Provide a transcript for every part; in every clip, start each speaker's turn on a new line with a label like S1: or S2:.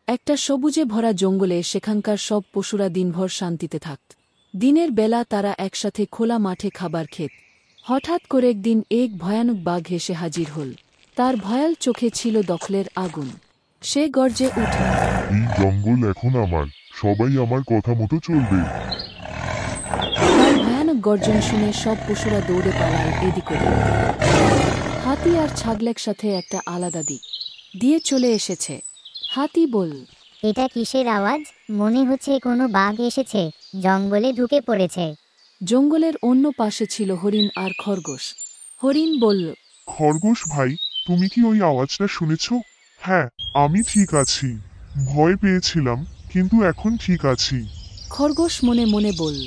S1: একটা সবুজে ভরা জঙ্গলে সেখানকার সব পশুরা দিনভর শান্তিতে থাকত। দিনের বেলা তারা একসাথে খোলা মাঠে খাবার খেত। হঠাৎ করে একদিন এক ভয়ানক বাঘ এসে হাজির হল। তার ভয়াল চোখে ছিল দখলের আগুন। সে গর্জে উঠল,
S2: এই জঙ্গল এখন আমার, সবাই আমার কথা মতো চলবে।
S1: তার ভয়ানক গর্জন শুনে সব পশুরা দৌড়ে পালায় এদিক ওদিক। হাতি আর ছাগল একসাথে একটা আলাদা দিক দিয়ে চলে এসেছে। হাতি বলল,
S3: এটা কিসের আওয়াজ? মনে হচ্ছে কোনো বাঘ এসেছে, জঙ্গলে ঢুকে পড়েছে।
S1: জঙ্গলের অন্য পাশে ছিল হরিণ আর খরগোশ। হরিণ বলল,
S2: খরগোশ ভাই, তুমি কি ওই আওয়াজটা শুনেছ? হ্যাঁ, আমি ঠিক আছি। ভয় পেয়েছিলাম, কিন্তু এখন ঠিক আছি।
S1: খরগোশ মনে মনে বলল,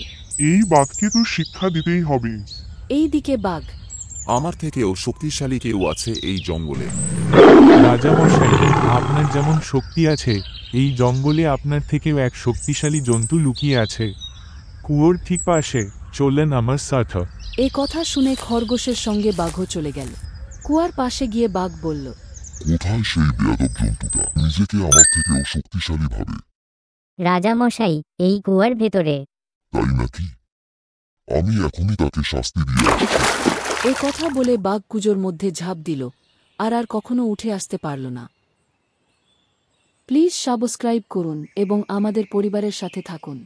S2: এই বাঘকে তো শিক্ষা দিতেই হবে।
S1: এই দিকে বাঘ,
S4: আমার থেকেও শক্তিশালী কেউ আছে এই জঙ্গলে।
S5: রাজামশাই, আপনার যেমন শক্তি আছে, এই জঙ্গলে আপনার থেকেও এক শক্তিশালী জন্তু লুকিয়ে আছে। কুয়োর ঠিক পাশে, চললেন আমার সাথে।
S1: এ কথা শুনে খরগোশের সঙ্গে বাঘও চলে গেল। কুয়ার পাশে গিয়ে বাঘ বলল,
S2: কোথায় সেই বেয়াদব জন্তুটা নিজেকে আমার থেকেও শক্তিশালী ভাবে?
S3: রাজামশাই, এই কুয়ার ভেতরে।
S2: তাই নাকি? আমি এখনই তাকে শাস্তি দিয়ে আসছি।
S1: এ কথা বলে বাঘ কুজোর মধ্যে ঝাঁপ দিল, আর কখনো উঠে আসতে পারল না। প্লিজ সাবস্ক্রাইব করুন এবং আমাদের পরিবারের সাথে থাকুন।